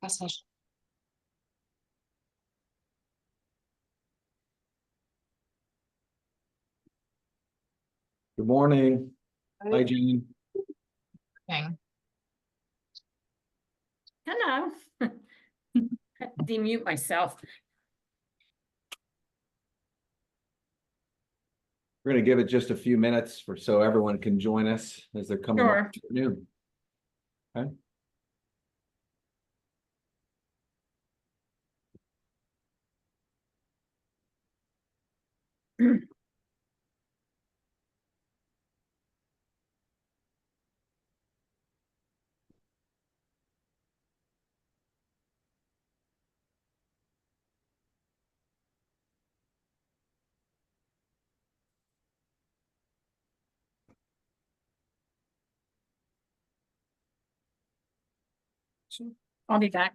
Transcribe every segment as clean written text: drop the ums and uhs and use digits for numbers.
Passage. Good morning. Hi, Jean. Thing. Hello. Demute myself. We're going to give it just a few minutes so everyone can join us as they're coming Sure. up to noon. Okay. I'll be back.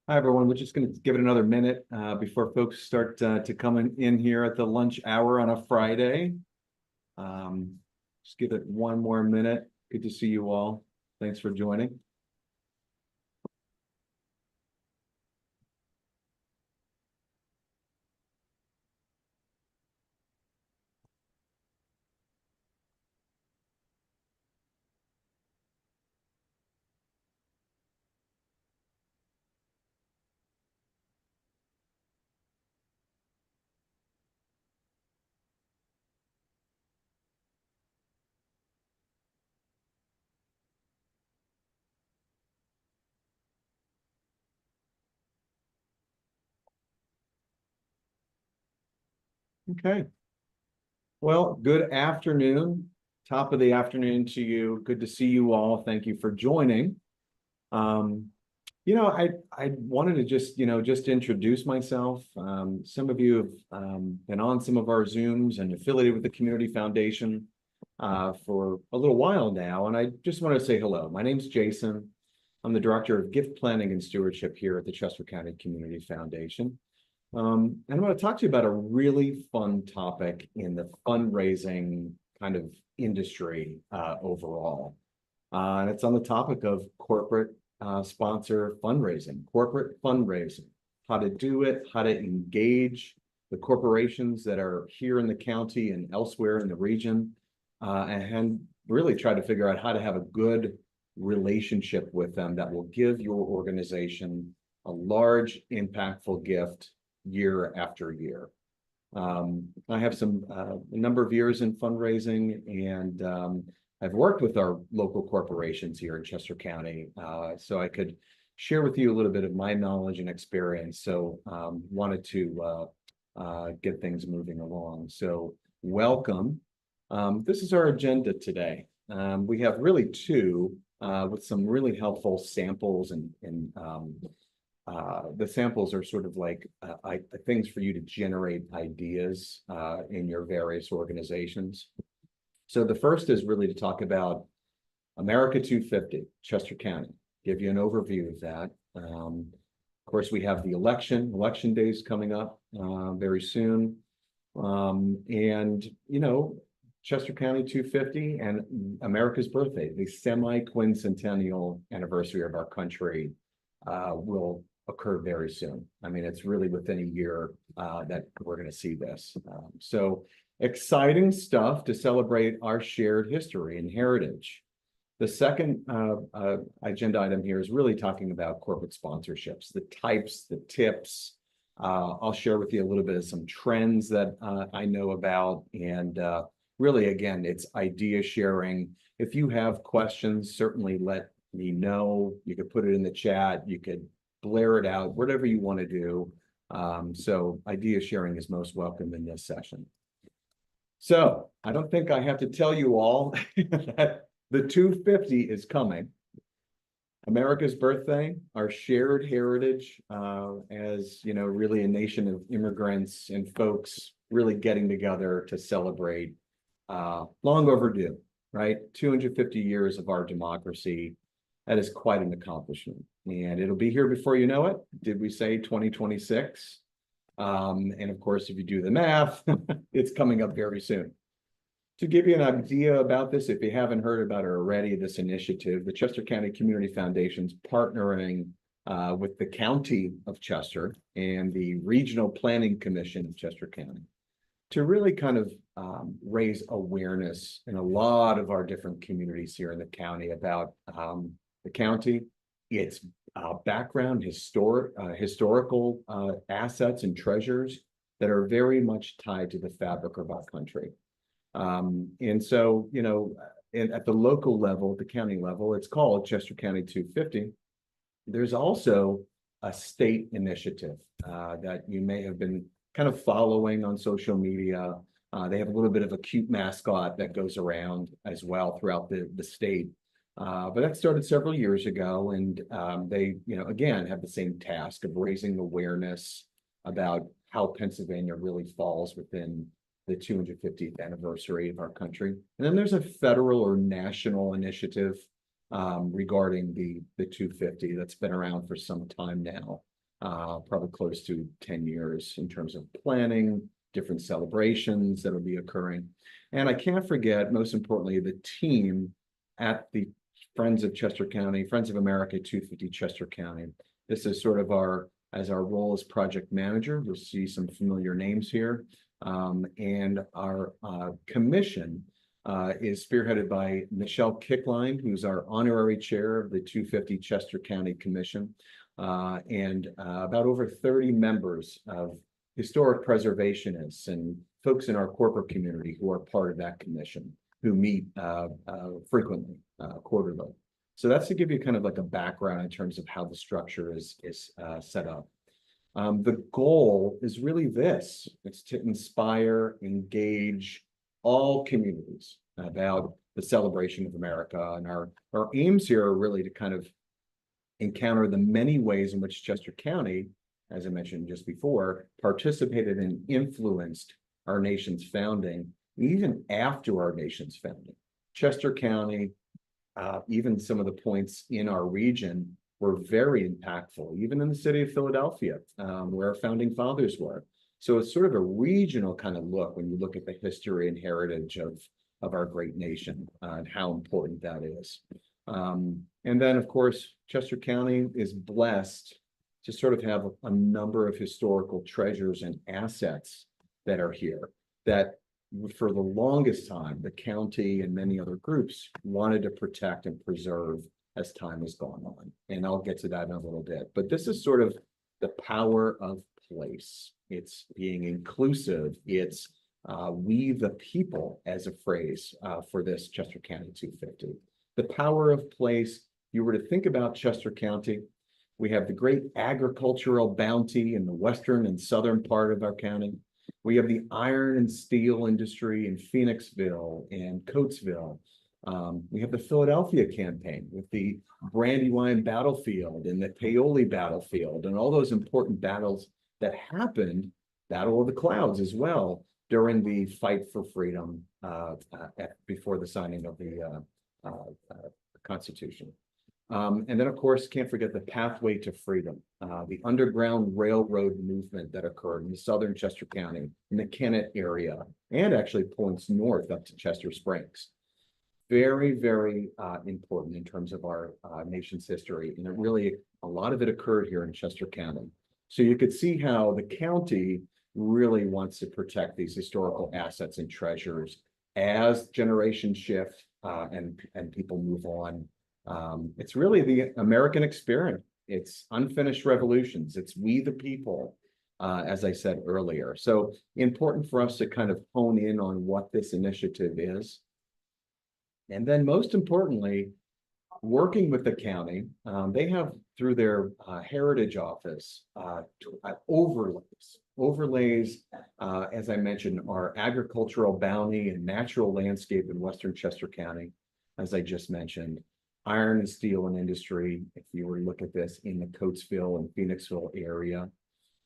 Hi, everyone. We're just going to give it another minute before folks start to come in here at the lunch hour on a Friday. Just give it one more minute. Good to see you all. Thanks for joining. Okay. Well, good afternoon. Top of the afternoon to you. Good to see you all. Thank you for joining. I wanted to just introduce myself. Some of you have been on some of our Zooms and affiliated with the Community Foundation for a little while now, and I just want to say hello. My name's Jason. I'm the Director of Gift Planning and Stewardship here at the Chester County Community Foundation. And I'm going to talk to you about a really fun topic in the fundraising kind of industry overall. And it's on the topic of corporate sponsor fundraising, corporate fundraising, how to do it, how to engage the corporations that are here in the county and elsewhere in the region, and really try to figure out how to have a good relationship with them that will give your organization a large, impactful gift year after year. I have a number of years in fundraising, and I've worked with our local corporations here in Chester County, so I could share with you a little bit of my knowledge and experience. So wanted to get things moving along. So welcome. This is our agenda today. We have really two with some really helpful samples, and the samples are sort of like things for you to generate ideas in your various organizations. So the first is really to talk about America250, Chester County, give you an overview of that. Of course, we have the election days coming up very soon. And, Chester County 250 and America's birthday, the semi-quincentennial anniversary of our country will occur very soon. I mean, it's really within a year that we're going to see this. So exciting stuff to celebrate our shared history and heritage. The second agenda item here is really talking about corporate sponsorships, the types, the tips. I'll share with you a little bit of some trends that I know about, and really, again, it's idea sharing. If you have questions, certainly let me know. You could put it in the chat. You could blare it out, whatever you want to do. So idea sharing is most welcome in this session. So I don't think I have to tell you all that the 250 is coming. America's birthday, our shared heritage, as you know, really a nation of immigrants and folks really getting together to celebrate, long overdue, right? 250 years of our democracy. That is quite an accomplishment, and it'll be here before you know it. Did we say 2026? And of course, if you do the math, it's coming up very soon. To give you an idea about this, if you haven't heard about it already, this initiative, the Chester County Community Foundation's partnering with the County of Chester and the Regional Planning Commission of Chester County to really kind of raise awareness in a lot of our different communities here in the county about the county, its background, historical assets and treasures that are very much tied to the fabric of our country. And so, you know, at the local level, the county level, it's called Chester County 250. There's also a state initiative that you may have been kind of following on social media. They have a little bit of a cute mascot that goes around as well throughout the state. But that started several years ago, and they, you know, again, have the same task of raising awareness about how Pennsylvania really falls within the 250th anniversary of our country. And then there's a federal or national initiative regarding the 250 that's been around for some time now, probably close to 10 years in terms of planning, different celebrations that will be occurring. And I can't forget, most importantly, the team at the Friends of Chester County, Friends of America 250 Chester County. This is sort of our role as project manager. You'll see some familiar names here. And our commission is spearheaded by Michelle Kickline, who's our honorary chair of the 250 Chester County Commission, and about over 30 members of historic preservationists and folks in our corporate community who are part of that commission, who meet frequently, quarterly. So that's to give you kind of like a background in terms of how the structure is set up. The goal is really this: it's to inspire, engage all communities about the celebration of America. And our aims here are really to kind of encounter the many ways in which Chester County, as I mentioned just before, participated and influenced our nation's founding, even after our nation's founding. Chester County, even some of the points in our region, were very impactful, even in the city of Philadelphia, where our founding fathers were. So it's sort of a regional kind of look when you look at the history and heritage of our great nation and how important that is. And then, of course, Chester County is blessed to sort of have a number of historical treasures and assets that are here that for the longest time, the county and many other groups wanted to protect and preserve as time has gone on. And I'll get to that in a little bit. But this is sort of the power of place. It's being inclusive. It's we the people as a phrase for this Chester County 250. The power of place, you were to think about Chester County, we have the great agricultural bounty in the western and southern part of our county. We have the iron and steel industry in Phoenixville and Coatesville. We have the Philadelphia campaign with the Brandywine battlefield and the Paoli battlefield and all those important battles that happened, Battle of the Clouds as well, during the fight for freedom before the signing of the Constitution. And then, of course, can't forget the pathway to freedom, the Underground Railroad movement that occurred in southern Chester County, in the Kennett area, and actually points north up to Chester Springs. Very, very important in terms of our nation's history. And it really, a lot of it occurred here in Chester County. So you could see how the county really wants to protect these historical assets and treasures as generations shift and people move on. It's really the American experience. It's unfinished revolutions. It's we the people, as I said earlier. So important for us to kind of hone in on what this initiative is. And then most importantly, working with the county, they have through their heritage office overlays overlays, as I mentioned, our agricultural bounty and natural landscape in Western Chester County, as I just mentioned. Iron and steel and industry, if you were to look at this in the Coatesville and Phoenixville area.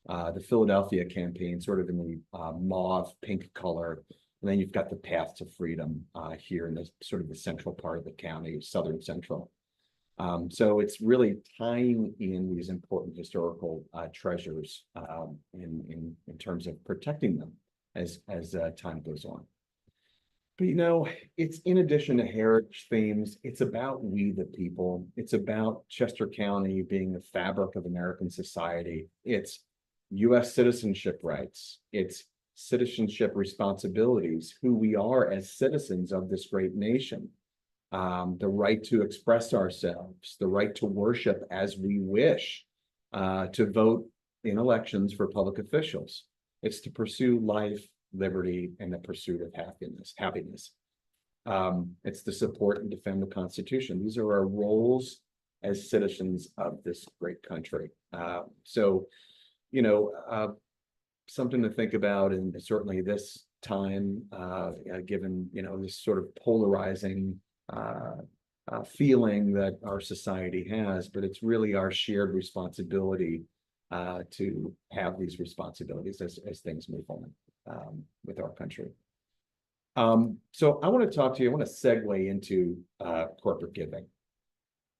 The Philadelphia campaign, sort of in the mauve pink color. And then you've got the path to freedom here in the sort of the central part of the county, southern central. So it's really tying in these important historical treasures in terms of protecting them as time goes on. But it's in addition to heritage themes, it's about we the people. It's about Chester County being the fabric of American society. It's U.S. citizenship rights. It's citizenship responsibilities, who we are as citizens of this great nation. The right to express ourselves, the right to worship as we wish, to vote in elections for public officials. It's to pursue life, liberty, and the pursuit of happiness. It's to support and defend the Constitution. These are our roles as citizens of this great country. Something to think about, and certainly this time, given this sort of polarizing feeling that our society has, but it's really our shared responsibility to have these responsibilities as things move on with our country. So I want to talk to you, I want to segue into corporate giving.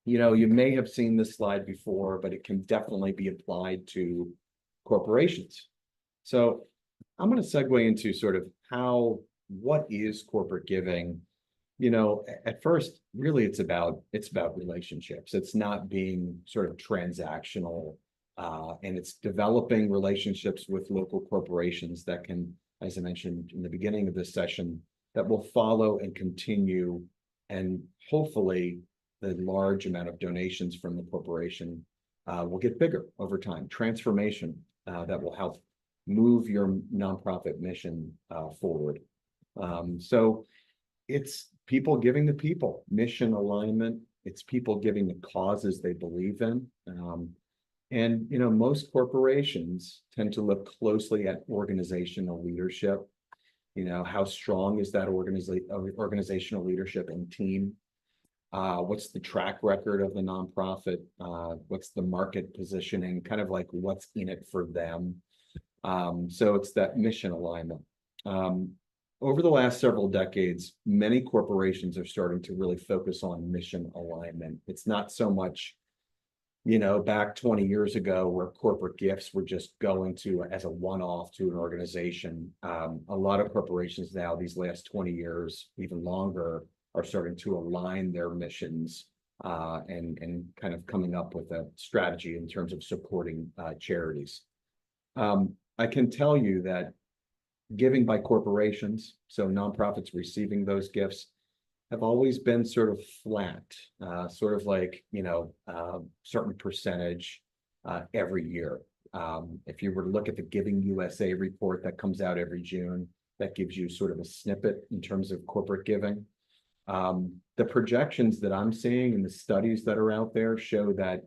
You may have seen this slide before, but it can definitely be applied to corporations. So I'm going to segue into sort of what is corporate giving? At first, really, it's about relationships. It's not being sort of transactional, and it's developing relationships with local corporations that can, as I mentioned in the beginning of this session, that will follow and continue, and hopefully the large amount of donations from the corporation will get bigger over time. Transformation that will help move your nonprofit mission forward. So it's people giving to people, mission alignment. It's people giving the causes they believe in. And most corporations tend to look closely at organizational leadership. How strong is that organizational leadership and team? What's the track record of the nonprofit? What's the market positioning? Kind of like what's in it for them. So it's that mission alignment. Over the last several decades, many corporations are starting to really focus on mission alignment. It's not so much, back 20 years ago where corporate gifts were just going to as a one-off to an organization. A lot of corporations now, these last 20 years, even longer, are starting to align their missions and kind of coming up with a strategy in terms of supporting charities. I can tell you that giving by corporations, so nonprofits receiving those gifts, have always been sort of flat, sort of like, certain percentage every year. If you were to look at the Giving USA report that comes out every June, that gives you sort of a snippet in terms of corporate giving. The projections that I'm seeing and the studies that are out there show that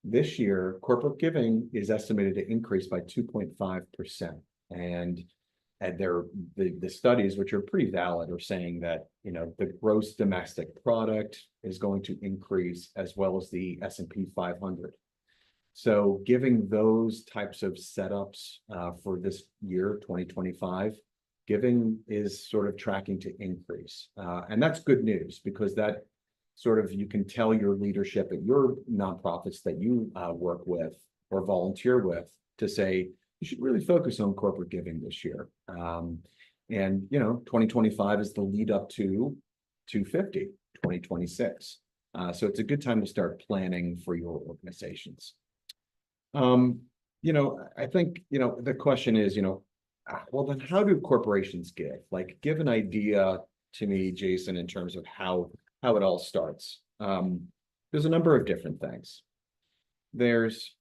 this year, corporate giving is estimated to increase by 2.5%. And the studies, which are pretty valid, are saying that the gross domestic product is going to increase, as well as the S&P 500. So giving those types of setups for this year, 2025, giving is sort of tracking to increase. And that's good news, because that sort of, you can tell your leadership at your nonprofits that you work with or volunteer with to say, you should really focus on corporate giving this year. And 2025 is the lead up to 250, 2026. So it's a good time to start planning for your organizations. I think, the question is, well, then how do corporations give? Like, give an idea to me, Jason, in terms of how it all starts. There's a number of different things. There's,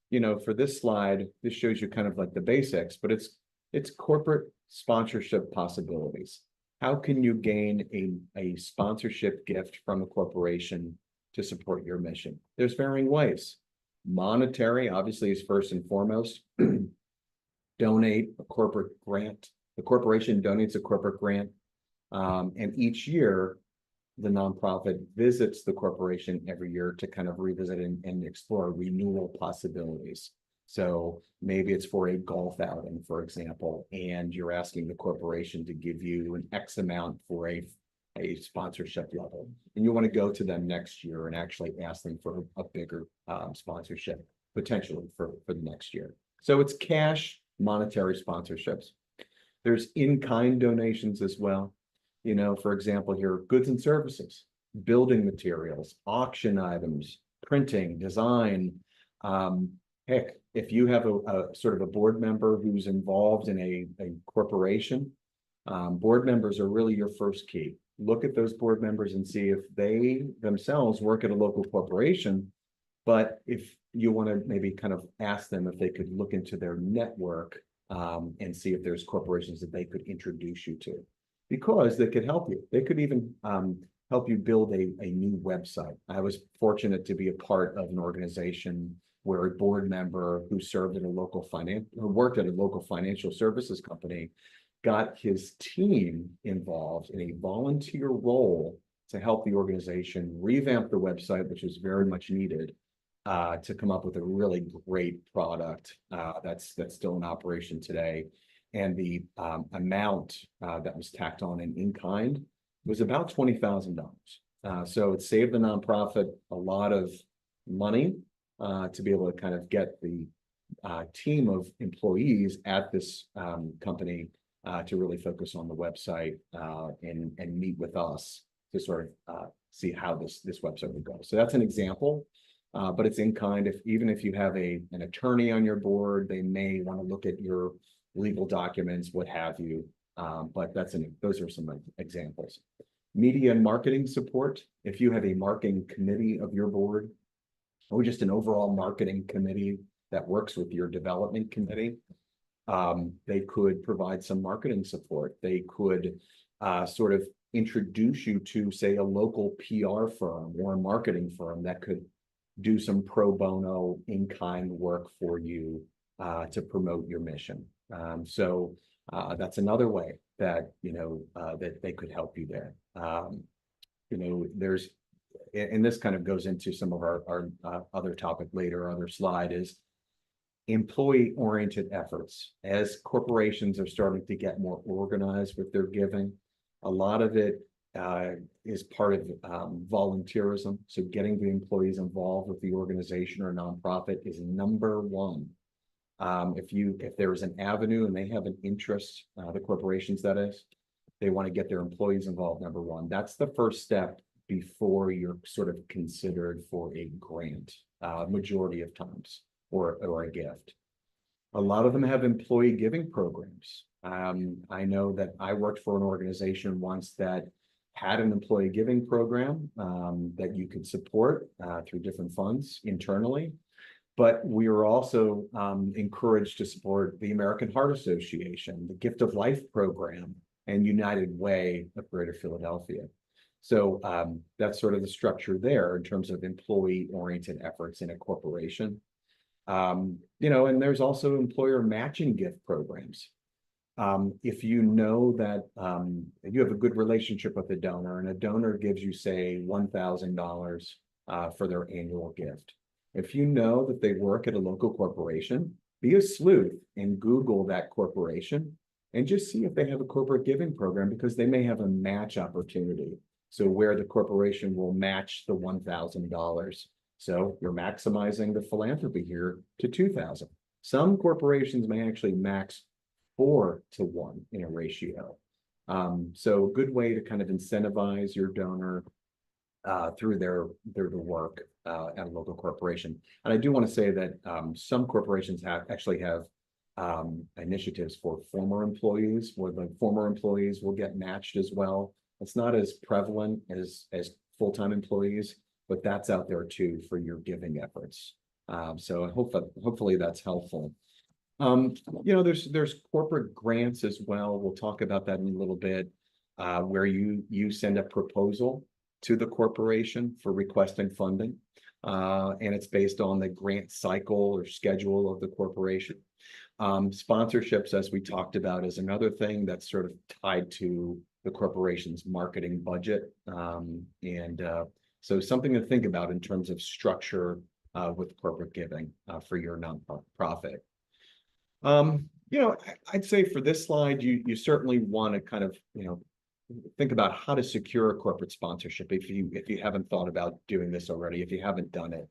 for this slide, this shows you kind of like the basics, but it's corporate sponsorship possibilities. How can you gain a sponsorship gift from a corporation to support your mission? There's varying ways. Monetary, obviously, is first and foremost. donate a corporate grant. The corporation donates a corporate grant. And each year, the nonprofit visits the corporation every year to kind of revisit and explore renewal possibilities. So maybe it's for a golf outing, for example, and you're asking the corporation to give you an X amount for a sponsorship level. And you want to go to them next year and actually ask them for a bigger sponsorship, potentially for the next year. So it's cash, monetary sponsorships. There's in-kind donations as well. You know, for example, here, goods and services, building materials, auction items, printing, design. Heck, if you have a sort of a board member who's involved in a corporation, board members are really your first key. Look at those board members and see if they themselves work at a local corporation. But if you want to maybe kind of ask them if they could look into their network and see if there's corporations that they could introduce you to, because they could help you. They could even help you build a new website. I was fortunate to be a part of an organization where a board member who served in a local worked at a local financial services company got his team involved in a volunteer role to help the organization revamp the website, which was very much needed, to come up with a really great product that's still in operation today. And the amount that was tacked on in kind was about $20,000. So it saved the nonprofit a lot of money to be able to kind of get the team of employees at this company to really focus on the website and meet with us to sort of see how this website would go. So that's an example, but it's in kind. Even if you have an attorney on your board, they may want to look at your legal documents, what have you. But those are some examples. Media and marketing support. If you have a marketing committee of your board, or just an overall marketing committee that works with your development committee, they could provide some marketing support. They could sort of introduce you to, say, a local PR firm or a marketing firm that could do some pro bono in-kind work for you to promote your mission. So that's another way that, that they could help you there. There's, and this kind of goes into some of our other topic later, other slide, is employee-oriented efforts. As corporations are starting to get more organized with their giving, a lot of it is part of volunteerism. So getting the employees involved with the organization or nonprofit is number one. If there is an avenue and they have an interest, the corporations that is, they want to get their employees involved, number one. That's the first step before you're sort of considered for a grant, majority of times, or a gift. A lot of them have employee giving programs. I know that I worked for an organization once that had an employee giving program that you could support through different funds internally. But we were also encouraged to support the American Heart Association, the Gift of Life program, and United Way of Greater Philadelphia. So that's sort of the structure there in terms of employee-oriented efforts in a corporation. And there's also employer matching gift programs. If you know that you have a good relationship with a donor and a donor gives you, say, $1,000 for their annual gift. If you know that they work at a local corporation, be a sleuth and Google that corporation and just see if they have a corporate giving program, because they may have a match opportunity. So where the corporation will match the $1,000. So you're maximizing the philanthropy here to $2,000. Some corporations may actually max 4 to 1 in a ratio. So a good way to kind of incentivize your donor through their work at a local corporation. And I do want to say that some corporations actually have initiatives for former employees, where the former employees will get matched as well. It's not as prevalent as full-time employees, but that's out there too for your giving efforts. So hopefully that's helpful. There's corporate grants as well. We'll talk about that in a little bit, where you send a proposal to the corporation for requesting funding, and it's based on the grant cycle or schedule of the corporation. Sponsorships, as we talked about, is another thing that's sort of tied to the corporation's marketing budget. So something to think about in terms of structure with corporate giving for your nonprofit. I'd say for this slide, you certainly want to kind of, think about how to secure a corporate sponsorship if you haven't thought about doing this already, if you haven't done it.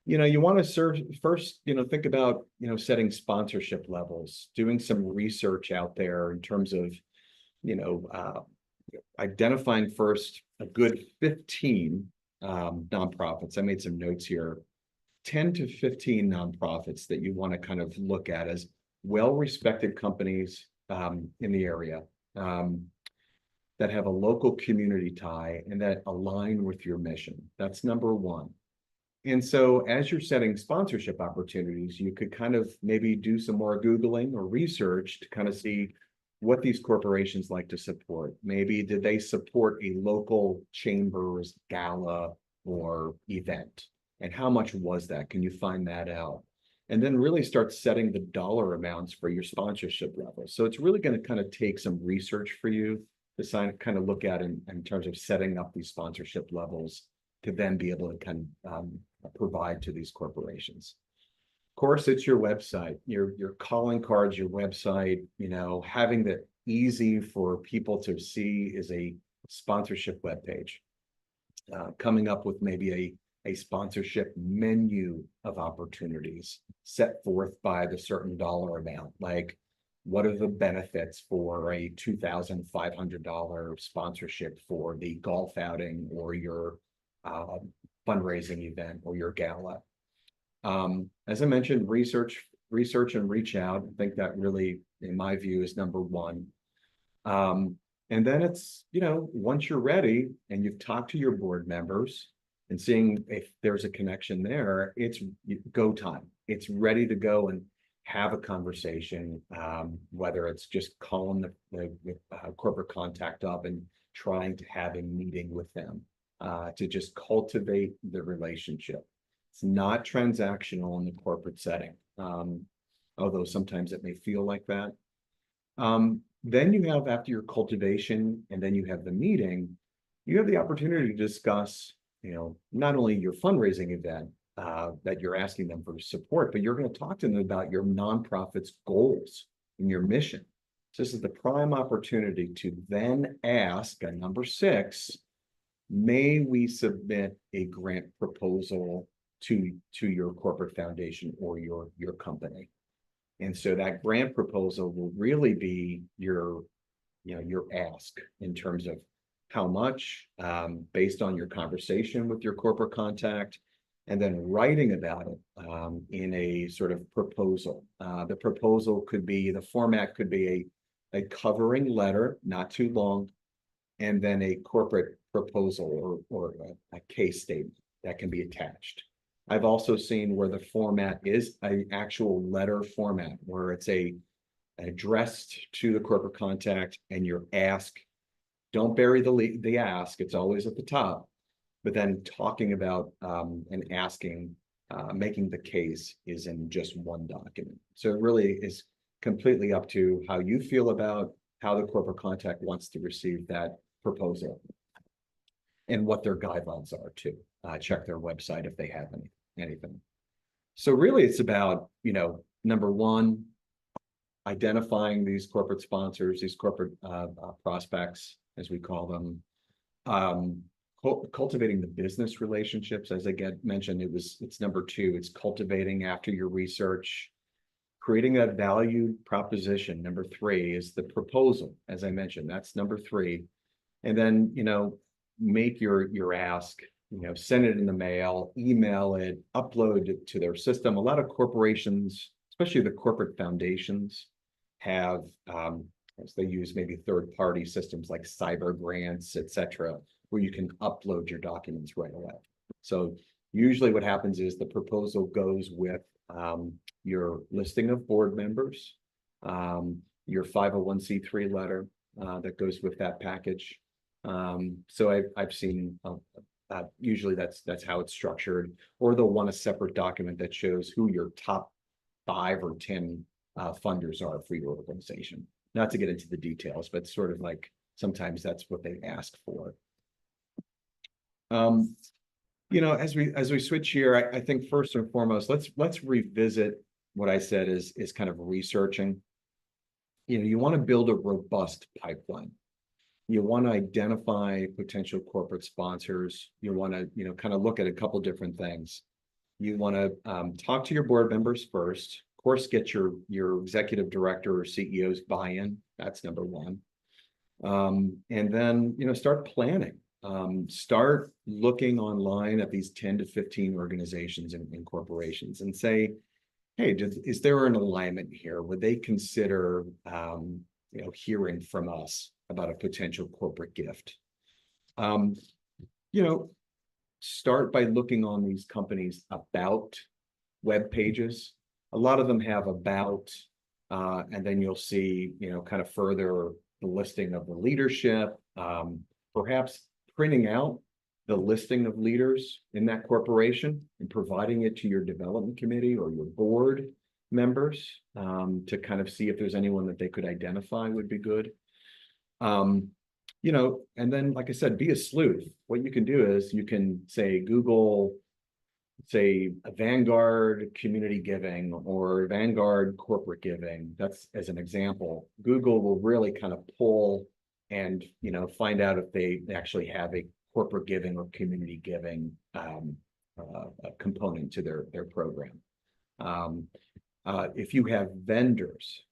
You want to first, think about, setting sponsorship levels, doing some research out there in terms of, identifying first a good 15 nonprofits. I made some notes here, 10 to 15 nonprofits that you want to kind of look at as well-respected companies in the area that have a local community tie and that align with your mission. That's number one. And so as you're setting sponsorship opportunities, you could kind of maybe do some more Googling or research to kind of see what these corporations like to support. Maybe did they support a local chamber's gala or event? And how much was that? Can you find that out? And then really start setting the dollar amounts for your sponsorship levels. So it's really going to kind of take some research for you to kind of look at in terms of setting up these sponsorship levels to then be able to kind of provide to these corporations. Of course, it's your website, your calling cards, your website, having that easy for people to see is a sponsorship webpage. Coming up with maybe a sponsorship menu of opportunities set forth by the certain dollar amount, like what are the benefits for a $2,500 sponsorship for the golf outing or your fundraising event or your gala. As I mentioned, research and reach out. I think that really, in my view, is number one. And then it's, once you're ready and you've talked to your board members and seeing if there's a connection there, it's go time. It's ready to go and have a conversation, whether it's just calling the corporate contact up and trying to have a meeting with them to just cultivate the relationship. It's not transactional in the corporate setting, although sometimes it may feel like that. Then you have, after your cultivation and then you have the meeting, you have the opportunity to discuss, not only your fundraising event that you're asking them for support, but you're going to talk to them about your nonprofit's goals and your mission. So this is the prime opportunity to then ask, number 6, may we submit a grant proposal to your corporate foundation or your company? And so that grant proposal will really be your ask in terms of how much, based on your conversation with your corporate contact, and then writing about it in a sort of proposal. The proposal could be, the format could be a covering letter, not too long, and then a corporate proposal or a case statement that can be attached. I've also seen where the format is an actual letter format, where it's addressed to the corporate contact and your ask. Don't bury the ask, it's always at the top, but then talking about and asking, making the case is in just one document. So it really is completely up to how you feel about how the corporate contact wants to receive that proposal and what their guidelines are too. Check their website if they have anything. So really it's about, number one, identifying these corporate sponsors, these corporate prospects, as we call them, cultivating the business relationships. As I mentioned, it's number 2, it's cultivating after your research, creating a value proposition. Number 3 is the proposal. As I mentioned, that's number 3. And then, make your ask, send it in the mail, email it, upload it to their system. A lot of corporations, especially the corporate foundations, have, they use maybe third-party systems like cyber grants, etc., where you can upload your documents right away. So usually what happens is the proposal goes with your listing of board members, your 501c3 letter that goes with that package. So I've seen usually that's how it's structured, or they'll want a separate document that shows who your top 5 or 10 funders are for your organization. Not to get into the details, but sort of like sometimes that's what they ask for. As we switch here, I think first and foremost, let's revisit what I said is kind of researching. You want to build a robust pipeline. You want to identify potential corporate sponsors. You want to, kind of look at a couple different things. You want to talk to your board members first. Of course, get your executive director or CEO's buy-in. That's number one. And then, start planning. Start looking online at these 10 to 15 organizations and corporations and say, hey, is there an alignment here? Would they consider, hearing from us about a potential corporate gift? Start by looking on these companies about web pages. A lot of them have about, and then you'll see, kind of further the listing of the leadership, perhaps printing out the listing of leaders in that corporation and providing it to your development committee or your board members to kind of see if there's anyone that they could identify would be good. And then, like I said, be a sleuth. What you can do is you can say, Google, say a Vanguard community giving or Vanguard corporate giving. That's as an example. Google will really kind of pull and, find out if they actually have a corporate giving or community giving a component to their program. If you have vendors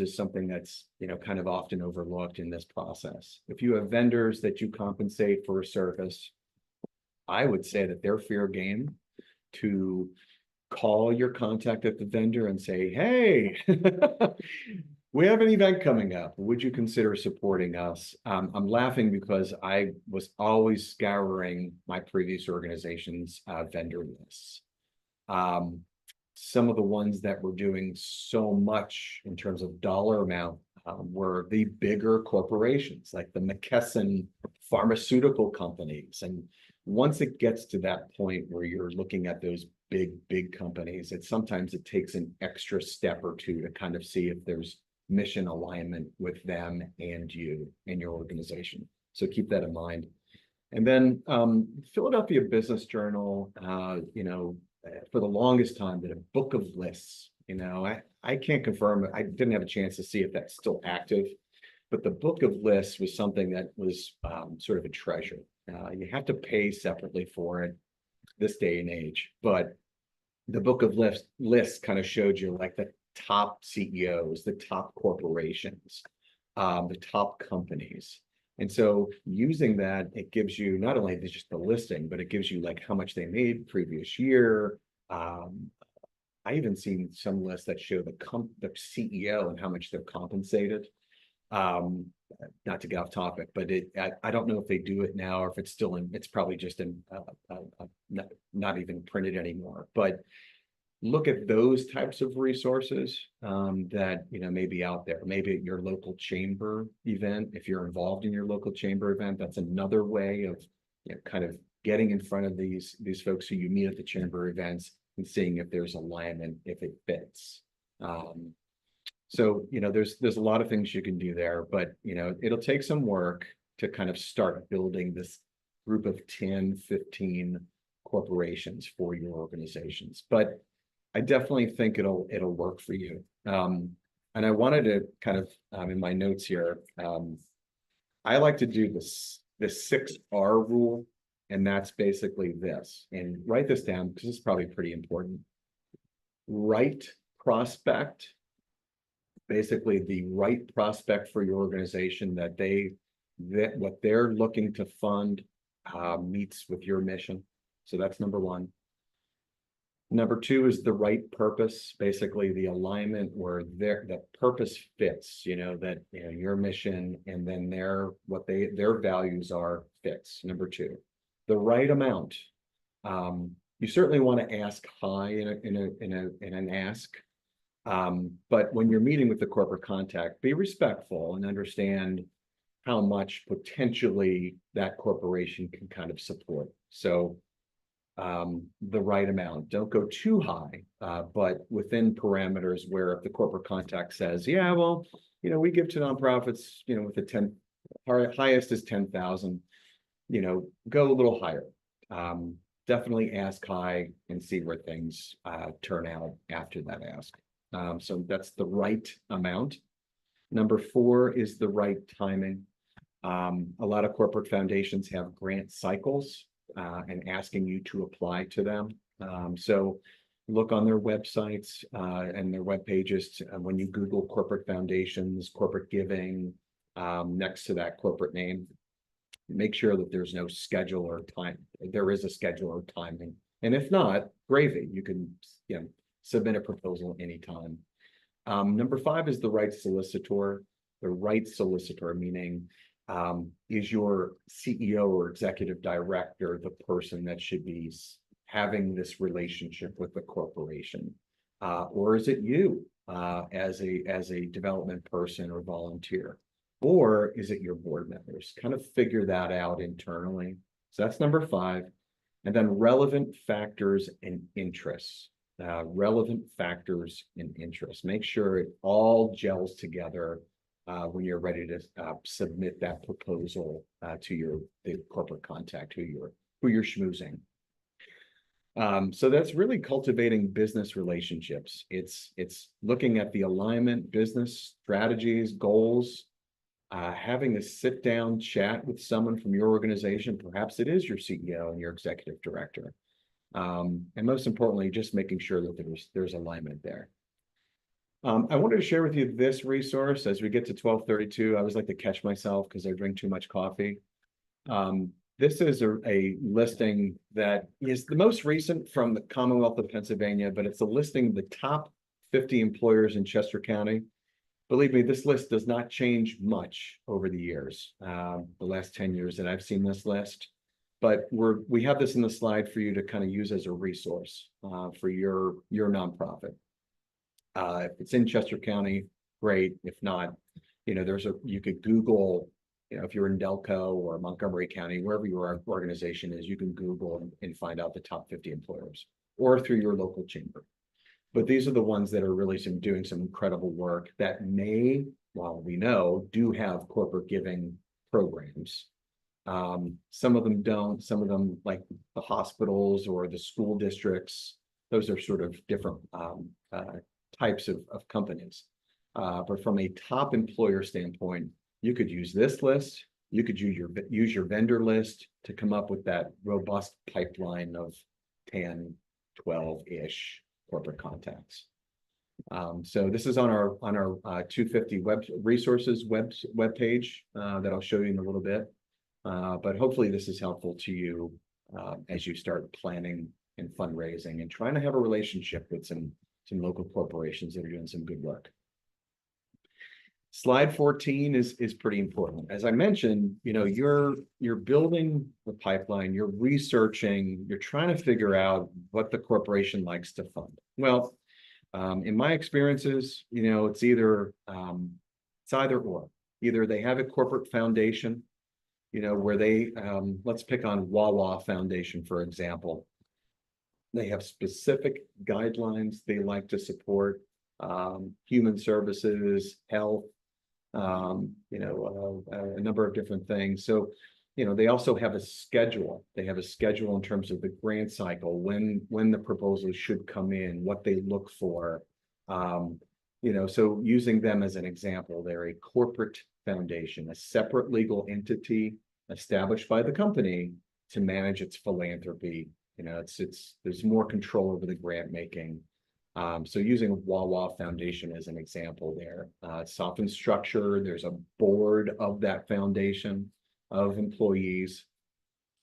is something that's, kind of often overlooked in this process. If you have vendors that you compensate for a service, I would say that they're fair game to call your contact at the vendor and say, hey, we have an event coming up. Would you consider supporting us? I'm laughing because I was always scouring my previous organization's vendor lists. Some of the ones that were doing so much in terms of dollar amount were the bigger corporations, like the McKesson pharmaceutical companies. And once it gets to that point where you're looking at those big companies, sometimes it takes an extra step or two to kind of see if there's mission alignment with them and you and your organization. So keep that in mind. And then Philadelphia Business Journal, for the longest time, did a book of lists. I can't confirm, I didn't have a chance to see if that's still active, but the book of lists was something that was sort of a treasure. You have to pay separately for it this day and age, but the book of lists kind of showed you like the top CEOs, the top corporations, the top companies. And so using that, it gives you not only just the listing, but it gives you like how much they made previous year. I even seen some lists that show the CEO and how much they're compensated. Not to get off topic, but I don't know if they do it now or if it's still it's probably just not even printed anymore. But look at those types of resources that may be out there. Maybe at your local chamber event, if you're involved in your local chamber event, that's another way of kind of getting in front of these folks who you meet at the chamber events and seeing if there's alignment, if it fits. So there's a lot of things you can do there, but it'll take some work to kind of start building this group of 10, 15 corporations for your organizations. But I definitely think it'll work for you. And I wanted to kind of in my notes here, I like to do the 6R rule, and that's basically this. And write this down because it's probably pretty important. Right prospect, basically the right prospect for your organization that what they're looking to fund meets with your mission. So that's number one. Number two is the right purpose, basically the alignment where the purpose fits, that your mission and then their values are fits. Number two, the right amount. You certainly want to ask high in an ask, but when you're meeting with the corporate contact, be respectful and understand how much potentially that corporation can kind of support. So the right amount. Don't go too high, but within parameters where if the corporate contact says, yeah, well, we give to nonprofits, with the our highest is 10,000, go a little higher. Definitely ask high and see where things turn out after that ask. So that's the right amount. Number 4 is the right timing. A lot of corporate foundations have grant cycles and asking you to apply to them. So look on their websites and their web pages when you Google corporate foundations, corporate giving, next to that corporate name. Make sure that there's no schedule or time. There is a schedule or timing. And if not, gravy. You can submit a proposal anytime. Number 5 is the right solicitor. The right solicitor, meaning is your CEO or executive director the person that should be having this relationship with the corporation? Or is it you as a development person or volunteer? Or is it your board members? Kind of figure that out internally. So that's number 5. And then relevant factors and interests. Relevant factors and interests. Make sure it all gels together when you're ready to submit that proposal to the corporate contact who you're schmoozing. So that's really cultivating business relationships. It's looking at the alignment, business strategies, goals, having a sit down chat with someone from your organization. Perhaps it is your CEO and your executive director. And most importantly, just making sure that there's alignment there. I wanted to share with you this resource as we get to 12:32. I always like to catch myself because I drink too much coffee. This is a listing that is the most recent from the Commonwealth of Pennsylvania, but it's a listing of the top 50 employers in Chester County. Believe me, this list does not change much over the years, the last 10 years that I've seen this list. But we have this in the slide for you to kind of use as a resource for your nonprofit. If it's in Chester County, great. If not, you could Google, if you're in Delco or Montgomery County, wherever your organization is, you can Google and find out the top 50 employers or through your local chamber. But these are the ones that are really doing some incredible work that we know, do have corporate giving programs. Some of them don't, some of them like the hospitals or the school districts, those are sort of different types of companies. But from a top employer standpoint, you could use this list. You could use your vendor list to come up with that robust pipeline of 10, 12-ish corporate contacts. So this is on our 250 web resources web page that I'll show you in a little bit. But hopefully this is helpful to you as you start planning and fundraising and trying to have a relationship with some local corporations that are doing some good work. Slide 14 is pretty important. As I mentioned, you're building the pipeline, you're researching, you're trying to figure out what the corporation likes to fund. Well, in my experiences, it's either or. Either they have a corporate foundation, where they let's pick on Wawa Foundation, for example. They have specific guidelines they like to support, human services, health, a number of different things. So, they also have a schedule. They have a schedule in terms of the grant cycle, when the proposals should come in, what they look for. So using them as an example, they're a corporate foundation, a separate legal entity established by the company to manage its philanthropy. There's more control over the grant making. So using Wawa Foundation as an example there, it's often structured. There's a board of that foundation of employees.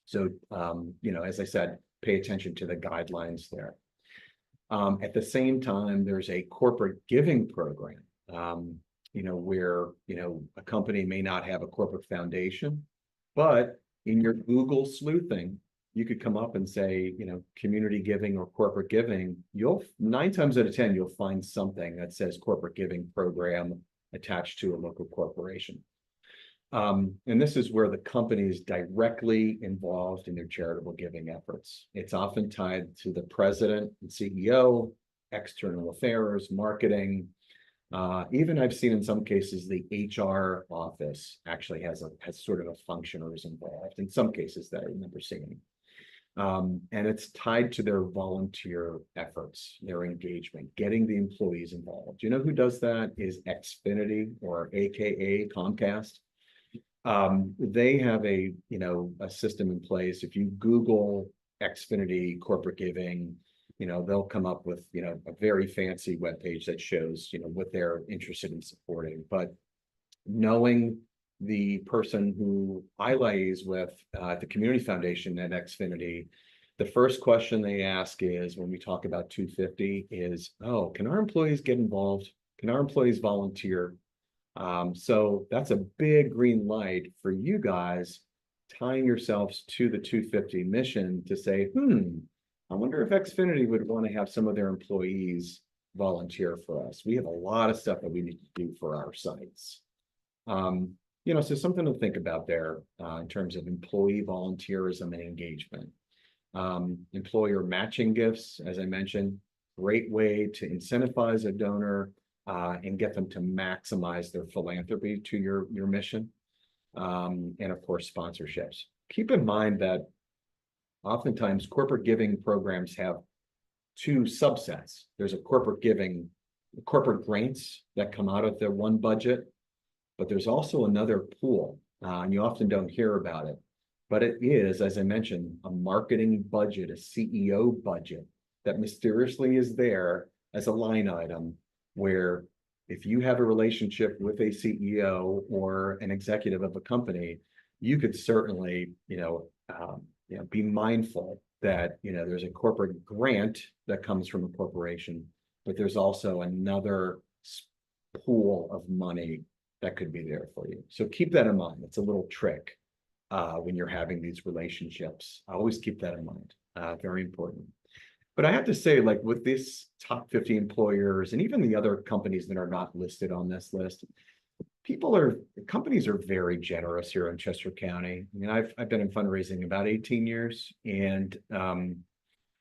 So, as I said, pay attention to the guidelines there. At the same time, there's a corporate giving program, where, a company may not have a corporate foundation, but in your Google sleuthing, you could come up and say, community giving or corporate giving. 9 times out of 10, you'll find something that says corporate giving program attached to a local corporation. And this is where the company is directly involved in their charitable giving efforts. It's often tied to the president and CEO, external affairs, marketing. Even I've seen in some cases the HR office actually has sort of a function or is involved in some cases that I remember seeing. And it's tied to their volunteer efforts, their engagement, getting the employees involved. You know who does that is Xfinity, or AKA Comcast. They have a system in place. If you Google Xfinity corporate giving, they'll come up with a very fancy webpage that shows what they're interested in supporting. But knowing the person who I liaise with at the Community Foundation at Xfinity, the first question they ask is, when we talk about 250, is, oh, can our employees get involved? Can our employees volunteer? So that's a big green light for you guys, tying yourselves to the 250 mission to say, I wonder if Xfinity would want to have some of their employees volunteer for us. We have a lot of stuff that we need to do for our sites. So something to think about there in terms of employee volunteerism and engagement. Employer matching gifts, as I mentioned, great way to incentivize a donor and get them to maximize their philanthropy to your mission. And of course, sponsorships. Keep in mind that oftentimes corporate giving programs have two subsets. There's a corporate grants that come out of the one budget, but there's also another pool, and you often don't hear about it. But it is, as I mentioned, a marketing budget, a CEO budget that mysteriously is there as a line item, where if you have a relationship with a CEO or an executive of a company, you could certainly, be mindful that, there's a corporate grant that comes from a corporation, but there's also another pool of money that could be there for you. So keep that in mind. It's a little trick when you're having these relationships. I always keep that in mind. Very important. But I have to say, like with this top 50 employers and even the other companies that are not listed on this list, companies are very generous here in Chester County. I mean, I've been in fundraising about 18 years, and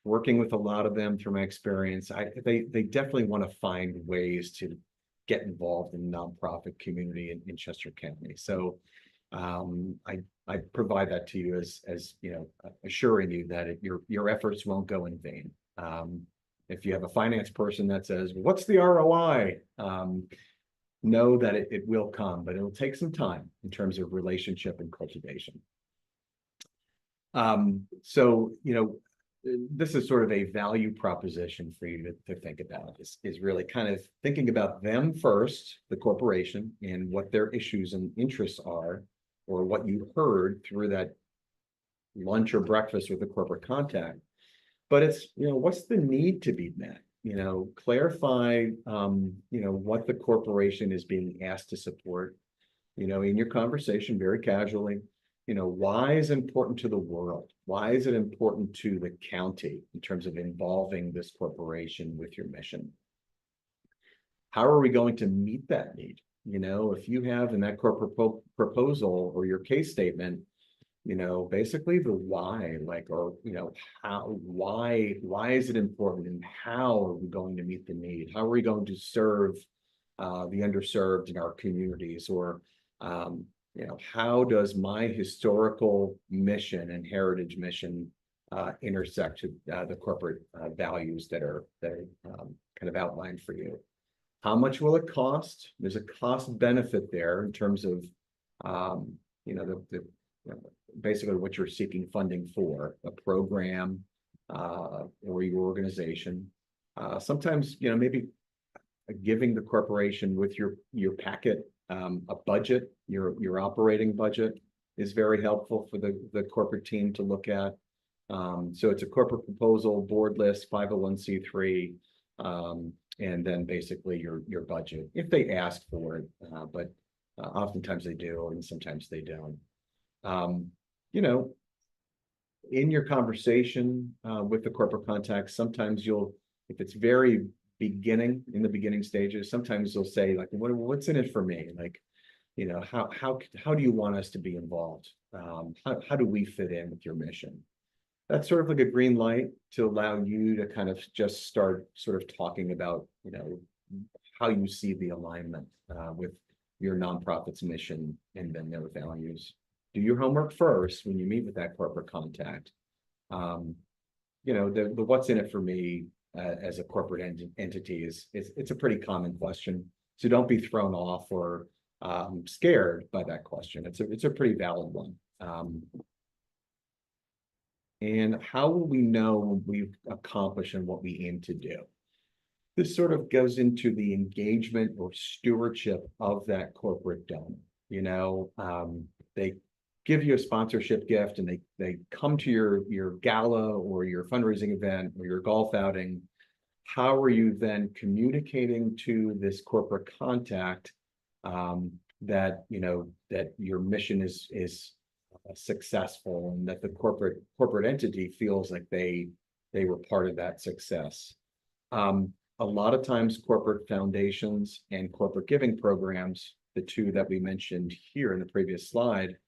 working with a lot of them through my experience, they definitely want to find ways to get involved in the nonprofit community in Chester County. So I provide that to you as assuring you that your efforts won't go in vain. If you have a finance person that says, what's the ROI? Know that it will come, but it'll take some time in terms of relationship and cultivation. So, this is sort of a value proposition for you to think about, is really kind of thinking about them first, the corporation, and what their issues and interests are, or what you heard through that lunch or breakfast with a corporate contact. But it's, what's the need to be met? Clarify, what the corporation is being asked to support, in your conversation very casually. Why is it important to the world? Why is it important to the county in terms of involving this corporation with your mission? How are we going to meet that need? If you have in that corporate proposal or your case statement, basically the why, how, why is it important, and how are we going to meet the need? How are we going to serve the underserved in our communities? Or, how does my historical mission and heritage mission intersect with the corporate values that are kind of outlined for you? How much will it cost? There's a cost benefit there in terms of, basically what you're seeking funding for, a program or your organization. Sometimes, maybe giving the corporation with your packet a budget, your operating budget, is very helpful for the corporate team to look at. So it's a corporate proposal, board list, 501c3, and then basically your budget, if they ask for it, but oftentimes they do, and sometimes they don't. In your conversation with the corporate contacts, sometimes if it's very in the beginning stages, sometimes you'll say, like, what's in it for me? Like, how do you want us to be involved? How do we fit in with your mission? That's sort of like a green light to allow you to kind of just start sort of talking about, how you see the alignment with your nonprofit's mission and then their values. Do your homework first when you meet with that corporate contact. The what's in it for me as a corporate entity it's a pretty common question. So don't be thrown off or scared by that question. It's a pretty valid one. And how will we know when we've accomplished and what we aim to do? This sort of goes into the engagement or stewardship of that corporate donor. They give you a sponsorship gift and they come to your gala or your fundraising event or your golf outing. How are you then communicating to this corporate contact that your mission is successful and that the corporate entity feels like they were part of that success? A lot of times corporate foundations and corporate giving programs, the two that we mentioned here in the previous slide,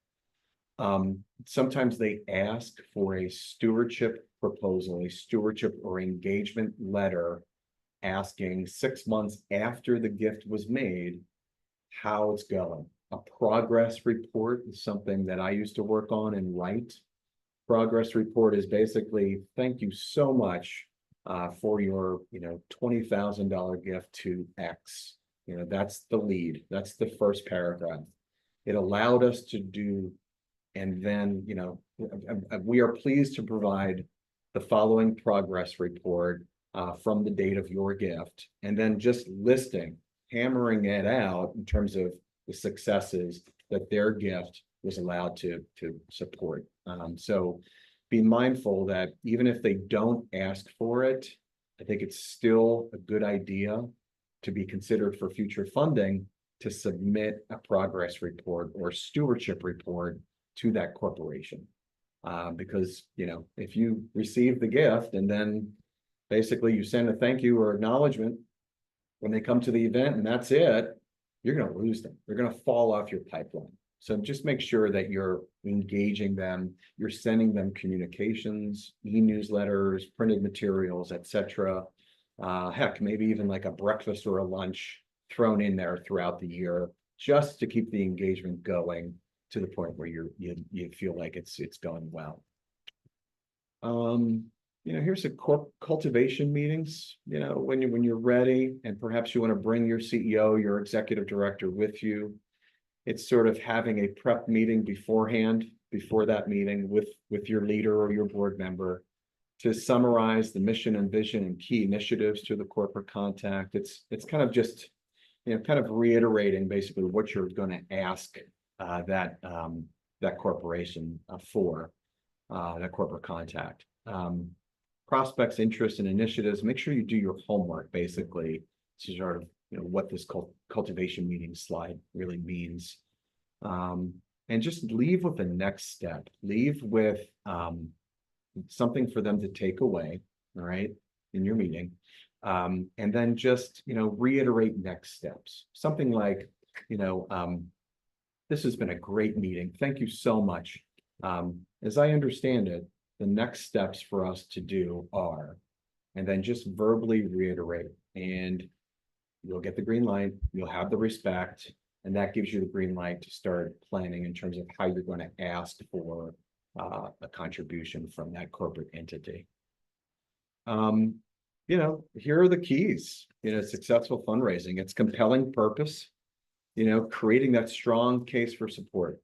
sometimes they ask for a stewardship proposal, a stewardship or engagement letter asking 6 months after the gift was made, how it's going. A progress report is something that I used to work on and write. Progress report is basically, thank you so much for your, $20,000 gift to X. That's the lead. That's the first paragraph. It allowed us to do, and then, we are pleased to provide the following progress report from the date of your gift, and then just hammering it out in terms of the successes that their gift was allowed to support. So be mindful that even if they don't ask for it, I think it's still a good idea to be considered for future funding to submit a progress report or stewardship report to that corporation. Because, if you receive the gift and then basically you send a thank you or acknowledgement when they come to the event and that's it, you're going to lose them. They're going to fall off your pipeline. So just make sure that you're engaging them, you're sending them communications, e-newsletters, printed materials, etc. Heck, maybe even like a breakfast or a lunch thrown in there throughout the year, just to keep the engagement going to the point where you feel like it's going well. Here's a cultivation meetings, when you're ready, and perhaps you want to bring your CEO, your executive director with you. It's sort of having a prep meeting beforehand, before that meeting with your leader or your board member to summarize the mission and vision and key initiatives to the corporate contact. It's kind of just, kind of reiterating basically what you're going to ask that corporation for, that corporate contact. Prospects, interests, and initiatives. Make sure you do your homework basically to sort of what this cultivation meeting slide really means. And just leave with the next step. Leave with something for them to take away, all right, in your meeting. And then just, reiterate next steps. Something like, this has been a great meeting. Thank you so much. As I understand it, the next steps for us to do are, and then just verbally reiterate, and you'll get the green light, you'll have the respect, and that gives you the green light to start planning in terms of how you're going to ask for a contribution from that corporate entity. Here are the keys, successful fundraising. It's compelling purpose, creating that strong case for support.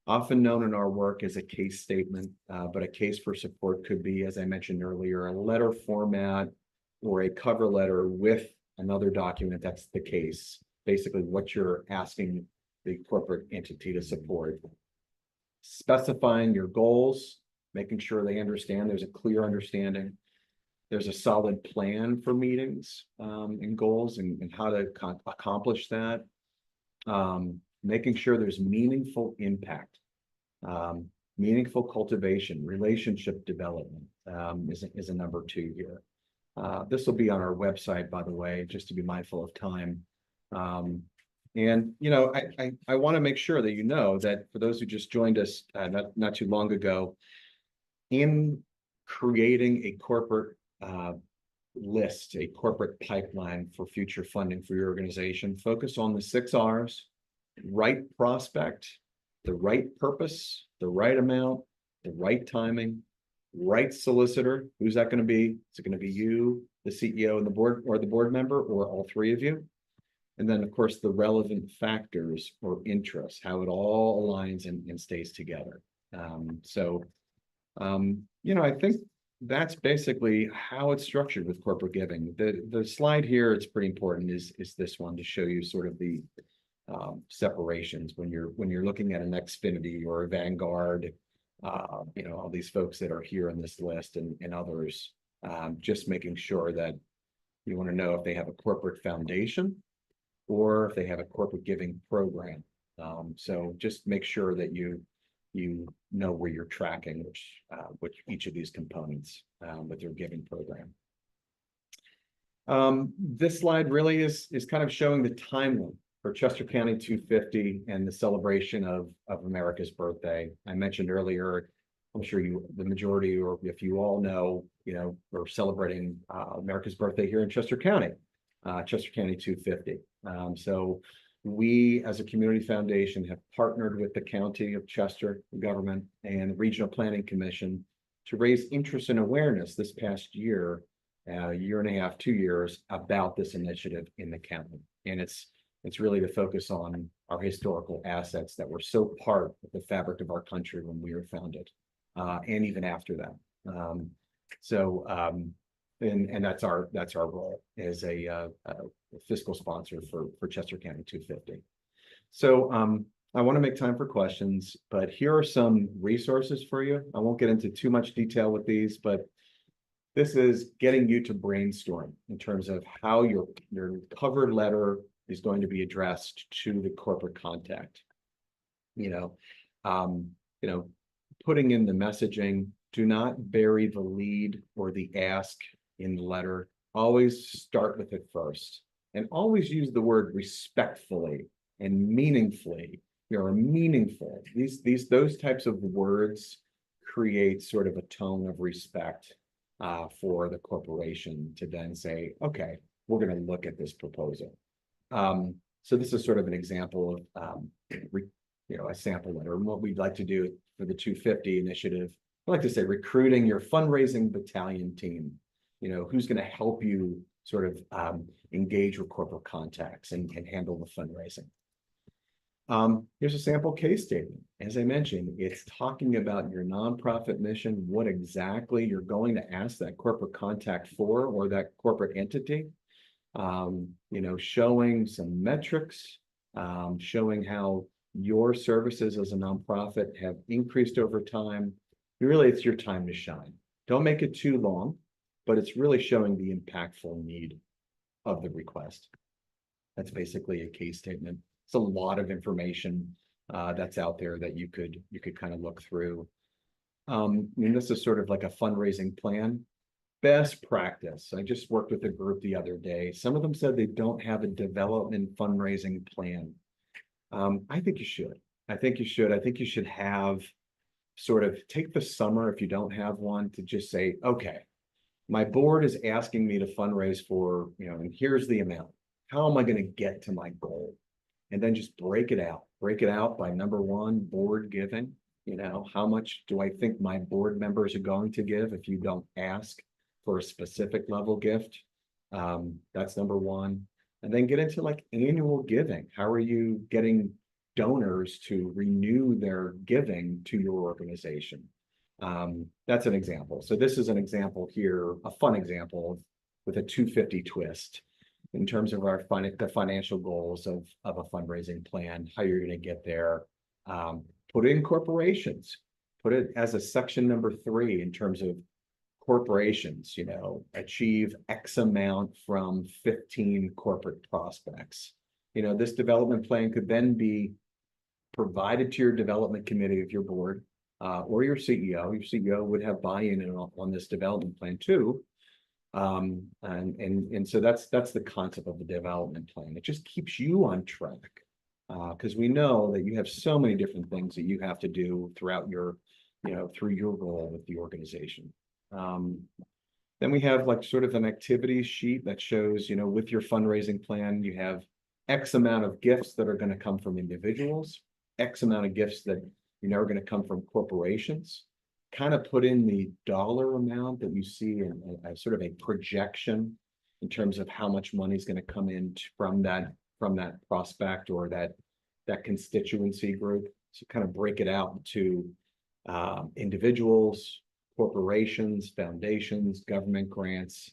Often known in our work as a case statement, but a case for support could be, as I mentioned earlier, a letter format or a cover letter with another document that's the case, basically what you're asking the corporate entity to support. Specifying your goals, making sure they understand, there's a clear understanding. There's a solid plan for meetings and goals and how to accomplish that. Making sure there's meaningful impact, meaningful cultivation, relationship development is a number 2 here. This will be on our website, by the way, just to be mindful of time. And, I want to make sure that you know that for those who just joined us not too long ago, in creating a corporate list, a corporate pipeline for future funding for your organization, focus on the 6 R's: right prospect, the right purpose, the right amount, the right timing, right solicitor. Who's that going to be? Is it going to be you, the CEO, and the board, or the board member, or all 3 of you? And then, of course, the relevant factors or interests, how it all aligns and stays together. I think that's basically how it's structured with corporate giving. The slide here, it's pretty important, is this one to show you sort of the separations when you're looking at an Xfinity or a Vanguard, all these folks that are here on this list and others, just making sure that you want to know if they have a corporate foundation or if they have a corporate giving program. So just make sure that you know where you're tracking which each of these components with your giving program. This slide really is kind of showing the timeline for Chester County 250 and the celebration of America's birthday. I mentioned earlier, I'm sure the majority, or if you all know, we're celebrating America's birthday here in Chester County 250. So we, as a community foundation, have partnered with the County of Chester government and the Regional Planning Commission to raise interest and awareness this past year, year and a half, 2 years, about this initiative in the county. And it's really to focus on our historical assets that were so part of the fabric of our country when we were founded, and even after that. And that's our role as a fiscal sponsor for Chester County 250. So I want to make time for questions, but here are some resources for you. I won't get into too much detail with these, but this is getting you to brainstorm in terms of how your cover letter is going to be addressed to the corporate contact. Putting in the messaging. Do not bury the lead or the ask in the letter. Always start with it first, and always use the word respectfully and meaningfully. Meaningful. Those types of words create sort of a tone of respect for the corporation to then say, okay, we're going to look at this proposal. So this is sort of an example of a sample letter. And what we'd like to do for the 250 initiative, I like to say recruiting your fundraising battalion team. Who's going to help you sort of engage with corporate contacts and handle the fundraising. Here's a sample case statement. As I mentioned, it's talking about your nonprofit mission, what exactly you're going to ask that corporate contact for, or that corporate entity. Showing some metrics, showing how your services as a nonprofit have increased over time. Really, it's your time to shine. Don't make it too long, but it's really showing the impactful need of the request. That's basically a case statement. It's a lot of information that's out there that you could kind of look through. This is sort of like a fundraising plan. Best practice. I just worked with a group the other day. Some of them said they don't have a development fundraising plan. I think you should. I think you should have sort of take the summer, if you don't have one, to just say, okay, my board is asking me to fundraise for, and here's the amount. How am I going to get to my goal? And then just break it out. Break it out by number one, board giving. How much do I think my board members are going to give if you don't ask for a specific level gift? That's number one. And then get into like annual giving. How are you getting donors to renew their giving to your organization? That's an example. So this is an example here, a fun example with a 250 twist in terms of the financial goals of a fundraising plan, how you're going to get there. Put in corporations, put it as a section number 3 in terms of corporations, achieve X amount from 15 corporate prospects. This development plan could then be provided to your development committee of your board or your CEO. Your CEO would have buy-in on this development plan too. And so that's the concept of the development plan. It just keeps you on track. Because we know that you have so many different things that you have to do throughout your, through your role with the organization. Then we have like sort of an activity sheet that shows, with your fundraising plan, you have X amount of gifts that are going to come from individuals, X amount of gifts that are going to come from corporations. Kind of put in the dollar amount that you see in a sort of a projection in terms of how much money is going to come in from that prospect or that constituency group. So kind of break it out to individuals, corporations, foundations, government grants,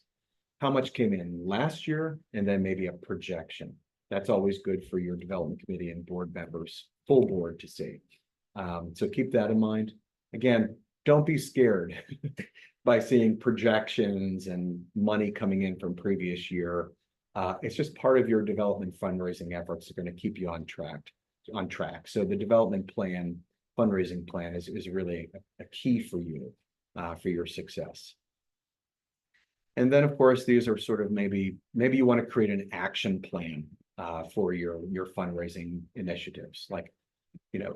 how much came in last year, and then maybe a projection. That's always good for your development committee and board members, full board to see. So keep that in mind. Again, don't be scared by seeing projections and money coming in from previous year. It's just part of your development fundraising efforts are going to keep you on track. So the development plan, fundraising plan is really a key for you, for your success. And then, of course, these are sort of maybe you want to create an action plan for your fundraising initiatives, like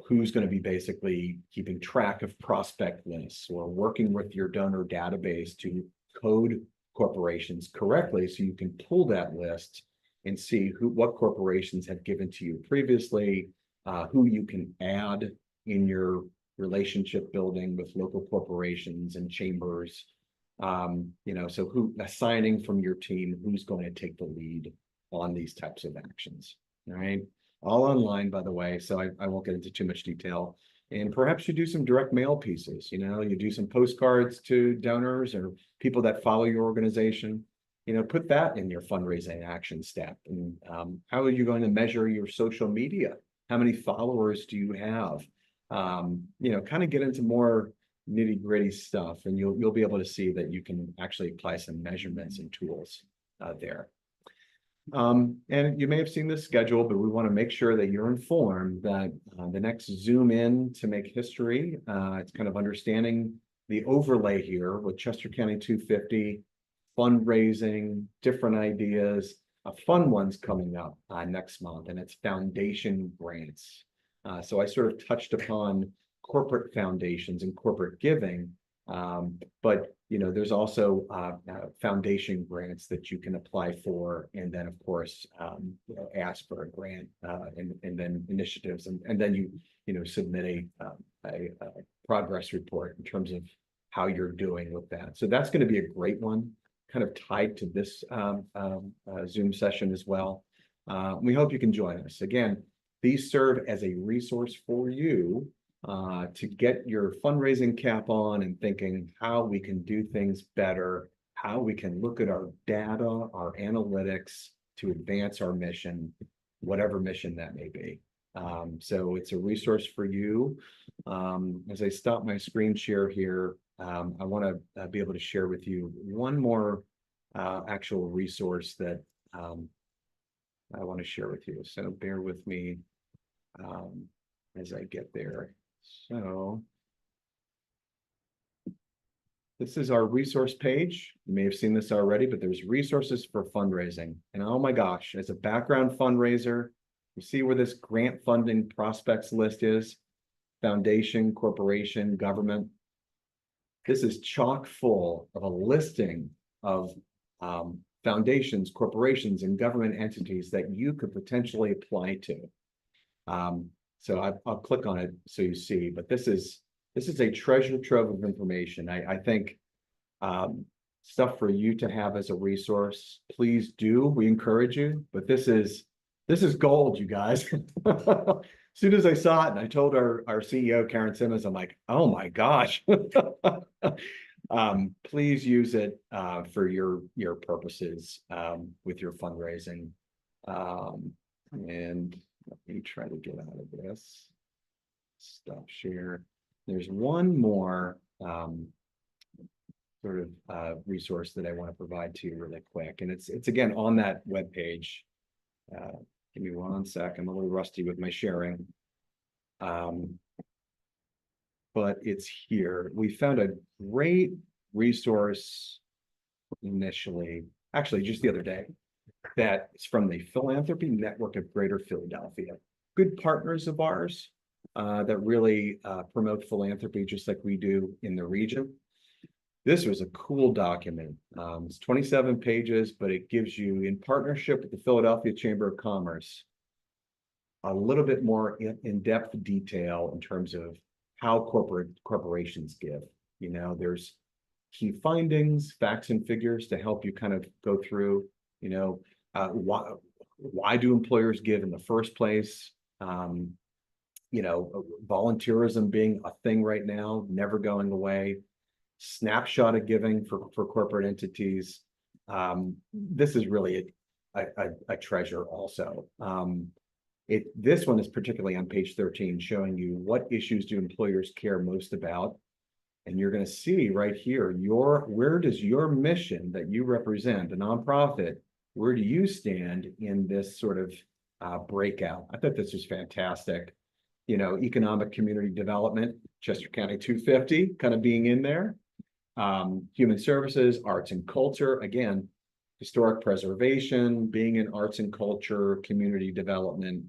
who's going to be basically keeping track of prospect lists or working with your donor database to code corporations correctly so you can pull that list and see what corporations have given to you previously, who you can add in your relationship building with local corporations and chambers. So who assigning from your team, who's going to take the lead on these types of actions, all right? All online, by the way, so I won't get into too much detail. And perhaps you do some direct mail pieces, you do some postcards to donors or people that follow your organization, put that in your fundraising action step. And how are you going to measure your social media? How many followers do you have? Kind of get into more nitty-gritty stuff, and you'll be able to see that you can actually apply some measurements and tools there. And you may have seen this schedule, but we want to make sure that you're informed that the next Zoom in to make history, it's kind of understanding the overlay here with Chester County 250, fundraising, different ideas. A fun one's coming up next month, and it's foundation grants. So I sort of touched upon corporate foundations and corporate giving, but there's also foundation grants that you can apply for, and then of course ask for a grant, and then initiatives, and then you submit a progress report in terms of how you're doing with that. So that's going to be a great one, kind of tied to this Zoom session as well. We hope you can join us. Again, these serve as a resource for you to get your fundraising cap on and thinking how we can do things better, how we can look at our data, our analytics to advance our mission, whatever mission that may be. So it's a resource for you. As I stop my screen share here, I want to be able to share with you one more actual resource that I want to share with you. So bear with me as I get there. So this is our resource page. You may have seen this already, but there's resources for fundraising. And oh my gosh, as a background fundraiser, you see where this grant funding prospects list is: foundation, corporation, government. This is chock full of a listing of foundations, corporations, and government entities that you could potentially apply to. So I'll click on it so you see, but this is a treasure trove of information. I think stuff for you to have as a resource. Please do. We encourage you, but this is gold, you guys. As soon as I saw it, and I told our CEO, Karen Simmons, I'm like, oh my gosh. Please use it for your purposes with your fundraising. And let me try to get out of this. Stop share. There's one more sort of resource that I want to provide to you really quick, and it's again on that webpage. Give me one sec. I'm a little rusty with my sharing. But it's here. We found a great resource initially, actually just the other day, that it's from the Philanthropy Network of Greater Philadelphia. Good partners of ours that really promote philanthropy just like we do in the region. This was a cool document. It's 27 pages, but it gives you, in partnership with the Philadelphia Chamber of Commerce, a little bit more in-depth detail in terms of how corporations give. You know, there's key findings, facts and figures to help you kind of go through, you know, why do employers give in the first place? You know, volunteerism being a thing right now, never going away. Snapshot of giving for corporate entities. This is really a treasure also. This one is particularly on page 13, showing you what issues do employers care most about. And you're going to see right here, where does your mission that you represent, a nonprofit, where do you stand in this sort of breakout? I thought this was fantastic. You know, economic community development, Chester County 250 kind of being in there. Human services, arts and culture, again, historic preservation, being in arts and culture, community development,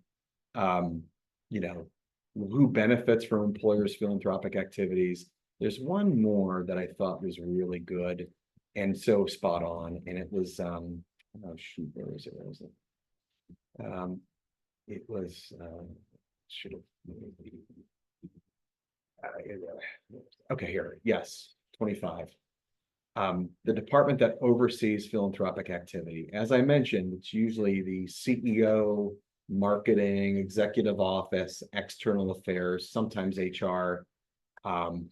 you know, who benefits from employers' philanthropic activities. There's one more that I thought was really good and so spot on, and it was, oh shoot, where is it? Where is it? It was, should have, okay, here, yes, 25. The department that oversees philanthropic activity. As I mentioned, it's usually the CEO, marketing, executive office, external affairs, sometimes HR.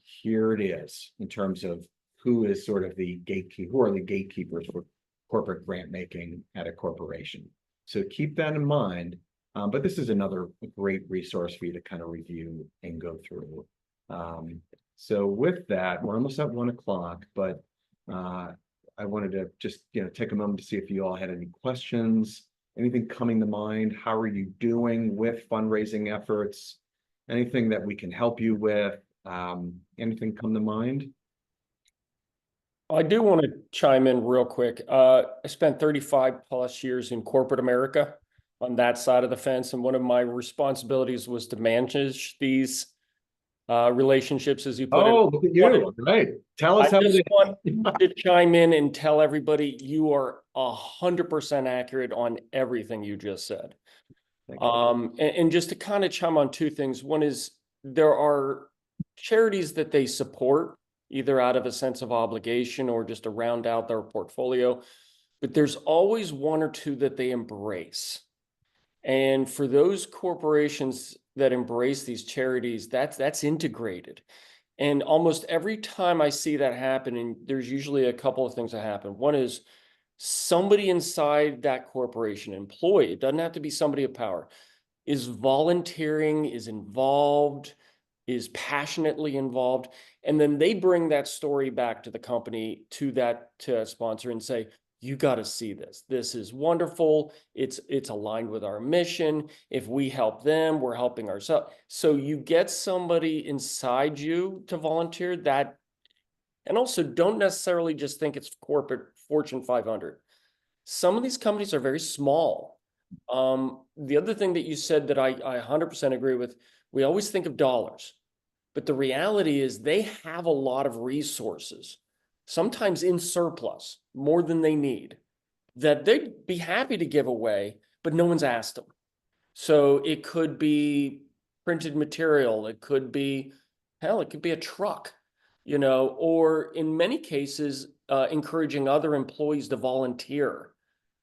Here it is in terms of who is sort of the gatekeeper, who are the gatekeepers for corporate grant making at a corporation. So keep that in mind. But this is another great resource for you to kind of review and go through. So with that, we're almost at 1 o'clock, but I wanted to just, you know, take a moment to see if you all had any questions, anything coming to mind. How are you doing with fundraising efforts? Anything that we can help you with? Anything come to mind? I do want to chime in real quick. I spent 35 plus years in corporate America on that side of the fence, and one of my responsibilities was to manage these relationships, as you put it. Oh, look at you. Right. Tell us I how just it want to chime in and tell everybody you are 100% accurate on everything you just said. Thank you. And just to kind of chime on two things. One is there are charities that they support either out of a sense of obligation or just to round out their portfolio, but there's always one or two that they embrace. And for those corporations that embrace these charities, that's integrated. And almost every time I see that happen, and there's usually a couple of things that happen. One is somebody inside that corporation, employee, it doesn't have to be somebody of power, is volunteering, is involved, is passionately involved. And then they bring that story back to the company, to that sponsor, and say, you got to see this. This is wonderful. It's aligned with our mission. If we help them, we're helping ourselves. So you get somebody inside you to volunteer that, and also don't necessarily just think it's corporate Fortune 500. Some of these companies are very small. The other thing that you said that I 100% agree with, we always think of dollars, but the reality is they have a lot of resources, sometimes in surplus, more than they need, that they'd be happy to give away, but no one's asked them. So it could be printed material, it could be, hell, it could be a truck, you know, or in many cases, encouraging other employees to volunteer.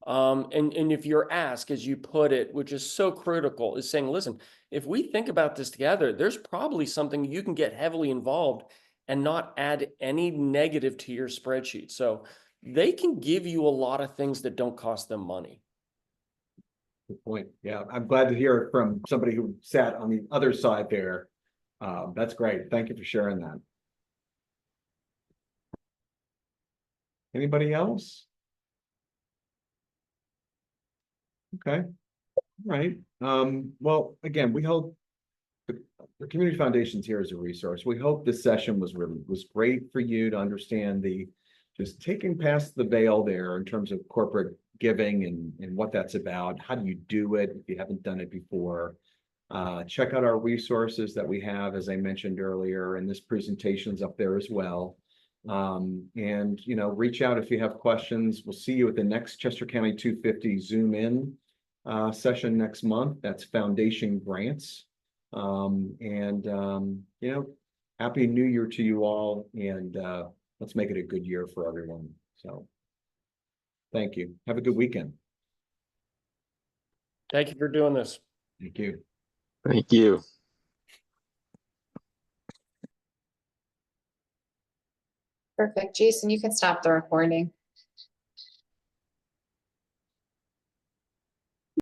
And if you're asked, as you put it, which is so critical, is saying, listen, if we think about this together, there's probably something you can get heavily involved and not add any negative to your spreadsheet. So they can give you a lot of things that don't cost them money. Good point. Yeah, I'm glad to hear it from somebody who sat on the other side there. That's great. Thank you for sharing that. Anybody else? Okay. All right. Well, again, we hope the Community Foundation's here as a resource. We hope this session was great for you to understand the just taking past the veil there in terms of corporate giving and what that's about. How do you do it if you haven't done it before? Check out our resources that we have, as I mentioned earlier, and this presentation's up there as well. And, you know, reach out if you have questions. We'll see you at the next Chester County 250 Zoom in session next month. That's Foundation Grants. You know, Happy New Year to you all, and let's make it a good year for everyone. So thank you. Have a good weekend. Thank you for doing this. Thank you. Thank you. Perfect. Jason, you can stop the recording.